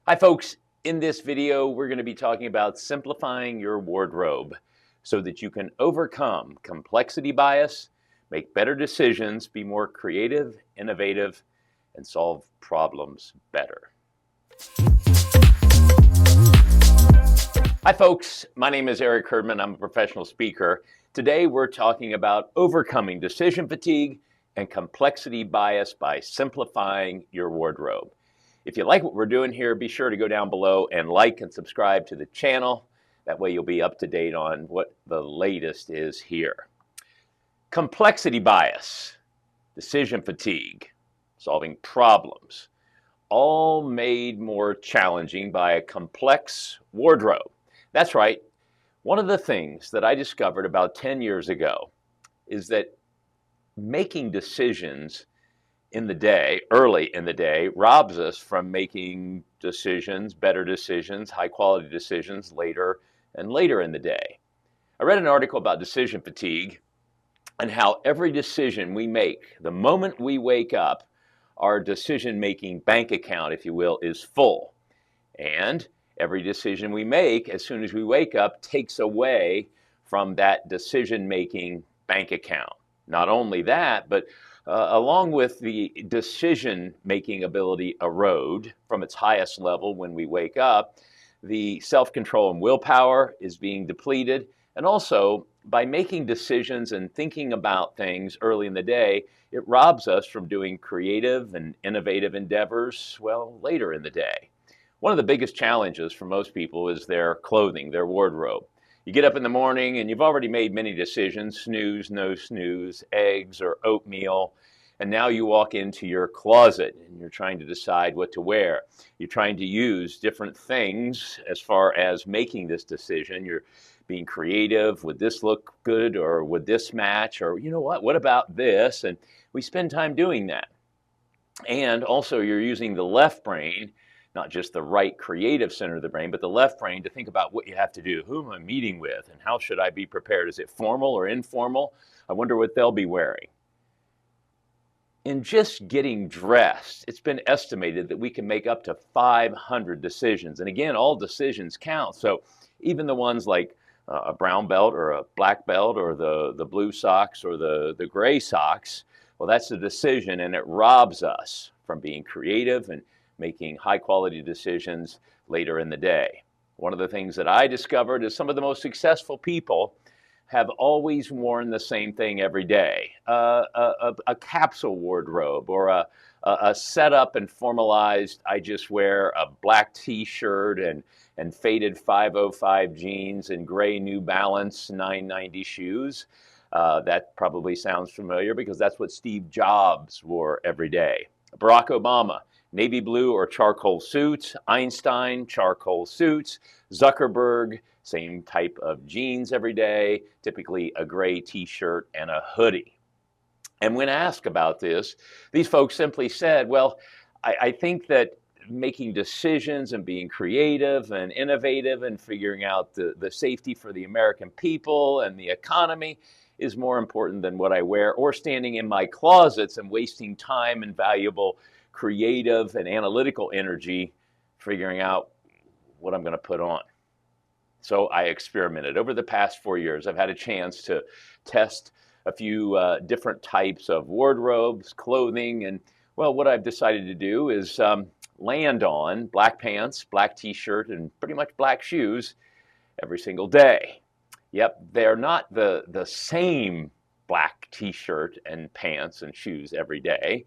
Hi folks, in this video we're going to be talking about simplifying your wardrobe so that you can overcome complexity bias, make better decisions, be more creative, innovative, and solve problems better. Hi folks, my name is Eric Herdman. I'm a professional speaker. Today we're talking about overcoming decision fatigue and complexity bias by simplifying your wardrobe. If you like what we're doing here, be sure to go down below and like and subscribe to the channel. That way you'll be up to date on what the latest is here. Complexity bias, decision fatigue, solving problems, all made more challenging by a complex wardrobe. That's right. One of the things that I discovered about 10 years ago is that making decisions in the day, early in the day, robs us from making decisions, better decisions, high quality decisions later and later in the day. I read an article about decision fatigue and how every decision we make, the moment we wake up, our decision-making bank account, if you will, is full. And every decision we make as soon as we wake up takes away from that decision-making bank account. Not only that, but along with the decision-making ability erode from its highest level when we wake up, the self-control and willpower is being depleted. And also, by making decisions and thinking about things early in the day, it robs us from doing creative and innovative endeavors, well, later in the day. One of the biggest challenges for most people is their clothing, their wardrobe. You get up in the morning and you've already made many decisions, snooze, no snooze, eggs or oatmeal, and now you walk into your closet and you're trying to decide what to wear. You're trying to use different things as far as making this decision. You're being creative. Would this look good, or would this match, or you know what about this? And we spend time doing that. And also you're using the left brain, not just the right creative center of the brain, but the left brain to think about what you have to do. Who am I meeting with and how should I be prepared? Is it formal or informal? I wonder what they'll be wearing. In just getting dressed, it's been estimated that we can make up to 500 decisions. And again, all decisions count. So even the ones like a brown belt or a black belt or the blue socks or the gray socks, well, that's a decision, and it robs us from being creative and making high quality decisions later in the day. One of the things that I discovered is some of the most successful people have always worn the same thing every day. A capsule wardrobe, or a set up and formalized, I just wear a black t-shirt and faded 505 jeans and gray New Balance 990 shoes. That probably sounds familiar because that's what Steve Jobs wore every day. Barack Obama, navy blue or charcoal suits. Einstein, charcoal suits. Zuckerberg, same type of jeans every day, typically a gray t-shirt and a hoodie. And when asked about this, these folks simply said, well, I think that making decisions and being creative and innovative and figuring out the safety for the American people and the economy is more important than what I wear, or standing in my closets and wasting time and valuable creative and analytical energy figuring out what I'm going to put on. So I experimented. Over the past 4 years, I've had a chance to test a few different types of wardrobes, clothing, and well, what I've decided to do is land on black pants, black t-shirt, and pretty much black shoes every single day. Yep, they're not the same black t-shirt and pants and shoes every day,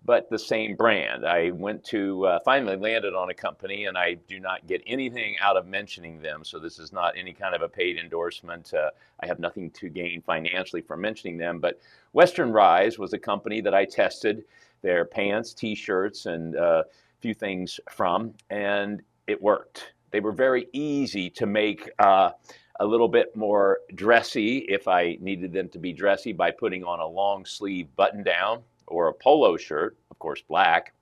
but the same brand. I went to, finally landed on a company, and I do not get anything out of mentioning them, so this is not any kind of a paid endorsement. I have nothing to gain financially from mentioning them, but Western Rise was a company that I tested their pants, t-shirts, and a few things from, and it worked. They were very easy to make a little bit more dressy if I needed them to be dressy by putting on a long sleeve button down or a polo shirt, of course black,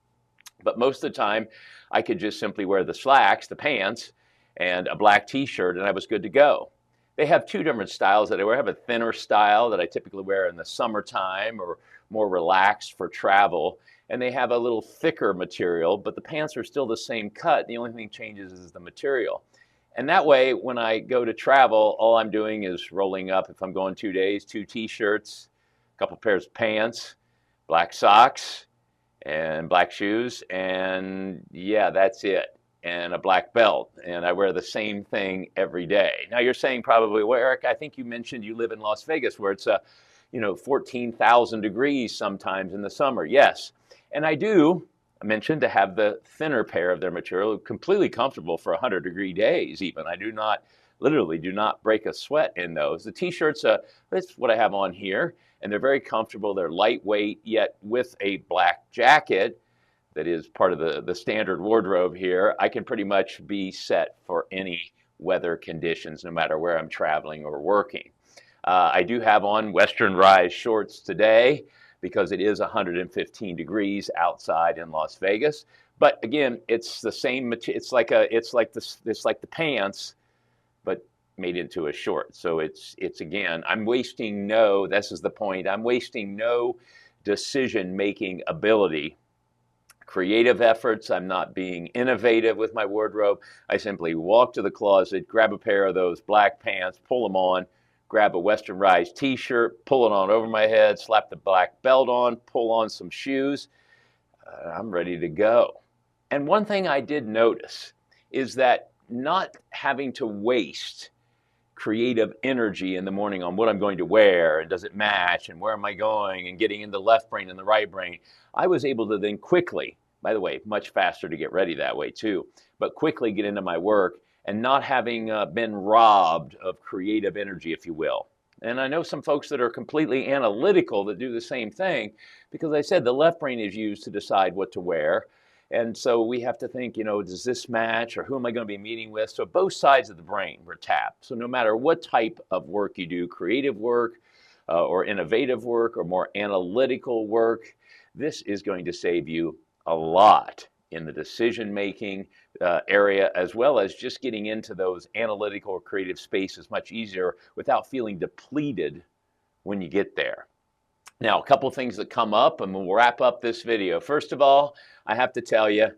but most of the time I could just simply wear the slacks, the pants, and a black t-shirt, and I was good to go. They have two different styles that I wear. I have a thinner style that I typically wear in the summertime or more relaxed for travel, and they have a little thicker material, but the pants are still the same cut. The only thing changes is the material. And that way, when I go to travel, all I'm doing is rolling up, if I'm going 2 days, 2 t-shirts, a couple pairs of pants, black socks, and black shoes, and yeah, that's it. And a black belt, and I wear the same thing every day. Now you're saying probably, well, Eric, I think you mentioned you live in Las Vegas where it's 14,000 degrees sometimes in the summer. Yes, and I mentioned to have the thinner pair of their material, completely comfortable for 100-degree days even. I literally do not break a sweat in those. The t-shirts, that's what I have on here, and they're very comfortable. They're lightweight, yet with a black jacket that is part of the standard wardrobe here, I can pretty much be set for any weather conditions, no matter where I'm traveling or working. I do have on Western Rise shorts today because it is 115 degrees outside in Las Vegas. But again, it's the same material. It's like the pants, but made into a short. So it's again, this is the point. I'm wasting no decision-making ability. Creative efforts. I'm not being innovative with my wardrobe. I simply walk to the closet, grab a pair of those black pants, pull them on, grab a Western Rise t-shirt, pull it on over my head, slap the black belt on, pull on some shoes. I'm ready to go. And one thing I did notice is that not having to waste creative energy in the morning on what I'm going to wear and does it match and where am I going and getting in the left brain and the right brain, I was able to then quickly, by the way, much faster to get ready that way too, but quickly get into my work and not having been robbed of creative energy, if you will. And I know some folks that are completely analytical that do the same thing because I said the left brain is used to decide what to wear. And so we have to think, does this match or who am I going to be meeting with? So both sides of the brain were tapped. So no matter what type of work you do, creative work or innovative work or more analytical work, this is going to save you a lot in the decision-making area, as well as just getting into those analytical or creative spaces much easier without feeling depleted when you get there. Now, a couple things that come up, and we'll wrap up this video. First of all, I have to tell you,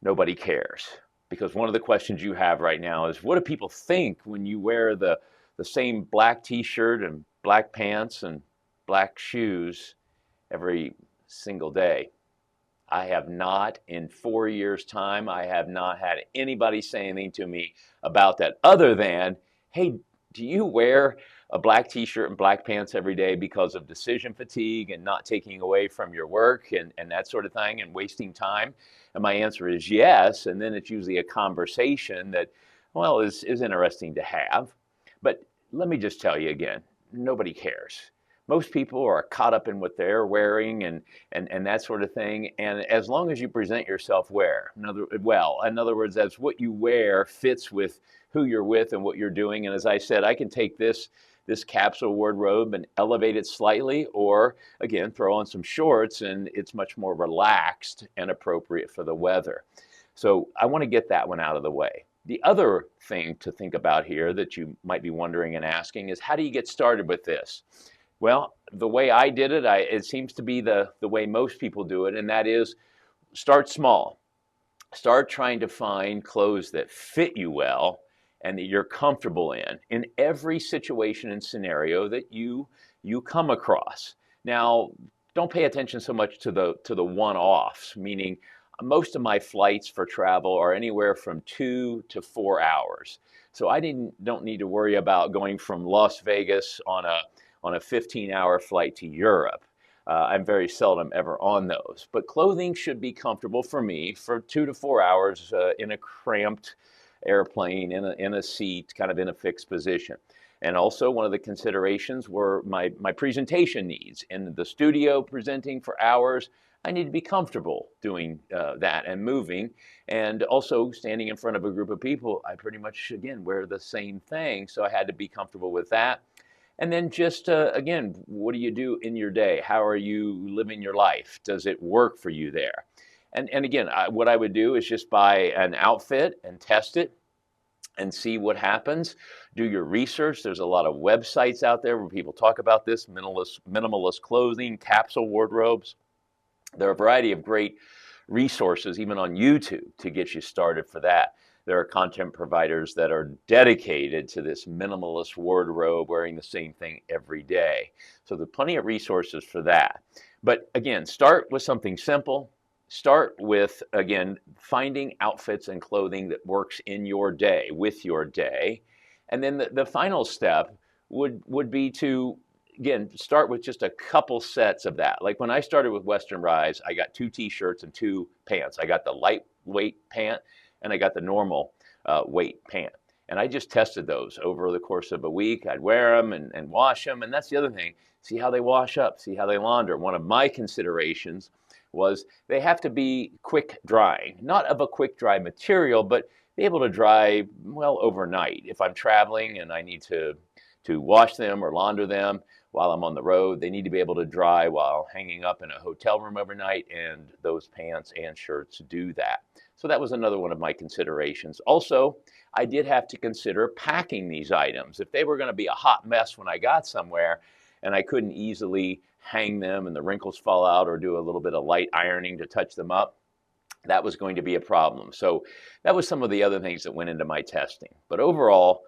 nobody cares. Because one of the questions you have right now is, what do people think when you wear the same black t-shirt and black pants and black shoes every single day? I have not, in 4 years' time, I have not had anybody say anything to me about that other than, hey, do you wear a black t-shirt and black pants every day because of decision fatigue and not taking away from your work and that sort of thing and wasting time? And my answer is yes. And then it's usually a conversation that, well, is interesting to have. But let me just tell you again, nobody cares. Most people are caught up in what they're wearing and that sort of thing. And as long as you present yourself in other words, as what you wear fits with who you're with and what you're doing. And as I said, I can take this capsule wardrobe and elevate it slightly, or again, throw on some shorts and it's much more relaxed and appropriate for the weather. So I want to get that one out of the way. The other thing to think about here that you might be wondering and asking is, how do you get started with this? Well, the way I did it, it seems to be the way most people do it, and that is start small. Start trying to find clothes that fit you well and that you're comfortable in every situation and scenario that you come across. Now, don't pay attention so much to the one-offs, meaning most of my flights for travel are anywhere from 2 to 4 hours. So I don't need to worry about going from Las Vegas on a 15-hour flight to Europe. I'm very seldom ever on those. But clothing should be comfortable for me for 2 to 4 hours in a cramped airplane, in a seat, kind of in a fixed position. And also one of the considerations were my presentation needs. In the studio presenting for hours, I need to be comfortable doing that and moving. And also standing in front of a group of people, I pretty much, again, wear the same thing. So I had to be comfortable with that. And then just, again, what do you do in your day? How are you living your life? Does it work for you there? And again, what I would do is just buy an outfit and test it and see what happens. Do your research. There's a lot of websites out there where people talk about this, minimalist clothing, capsule wardrobes. There are a variety of great resources, even on YouTube, to get you started for that. There are content providers that are dedicated to this minimalist wardrobe, wearing the same thing every day. So there's plenty of resources for that. But again, start with something simple. Start with, again, finding outfits and clothing that works in your day, with your day. And then the final step would be to, again, start with just a couple sets of that. Like when I started with Western Rise, I got 2 t-shirts and 2 pants. I got the lightweight pant and I got the normal weight pant. And I just tested those over the course of a week. I'd wear them and wash them. And that's the other thing. See how they wash up, see how they launder. One of my considerations was they have to be quick drying, not of a quick dry material, but be able to dry well overnight. If I'm traveling and I need to wash them or launder them while I'm on the road, they need to be able to dry while hanging up in a hotel room overnight, and those pants and shirts do that. So that was another one of my considerations. Also, I did have to consider packing these items. If they were going to be a hot mess when I got somewhere and I couldn't easily hang them and the wrinkles fall out or do a little bit of light ironing to touch them up, that was going to be a problem. So that was some of the other things that went into my testing. But overall,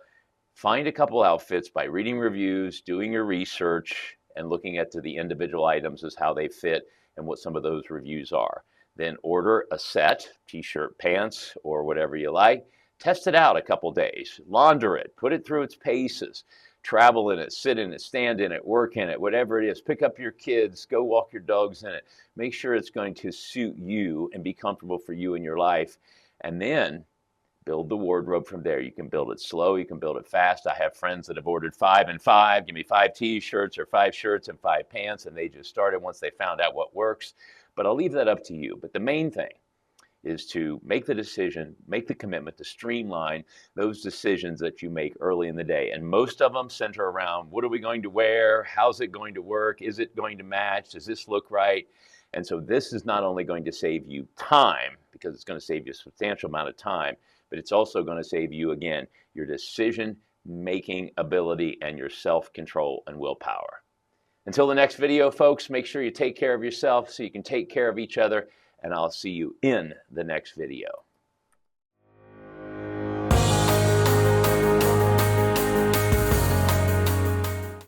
find a couple outfits by reading reviews, doing your research, and looking at the individual items as how they fit and what some of those reviews are. Then order a set, t-shirt, pants, or whatever you like. Test it out a couple days. Launder it. Put it through its paces. Travel in it, sit in it, stand in it, work in it, whatever it is. Pick up your kids, go walk your dogs in it. Make sure it's going to suit you and be comfortable for you in your life. And then build the wardrobe from there. You can build it slow, you can build it fast. I have friends that have ordered 5 and 5. Give me 5 t-shirts or 5 shirts and 5 pants, and they just started once they found out what works. But I'll leave that up to you. But the main thing is to make the decision, make the commitment to streamline those decisions that you make early in the day. And most of them center around, what are we going to wear? How's it going to work? Is it going to match? Does this look right? And so this is not only going to save you time, because it's going to save you a substantial amount of time, but it's also going to save you, again, your decision-making ability and your self-control and willpower. Until the next video, folks, make sure you take care of yourself so you can take care of each other, and I'll see you in the next video.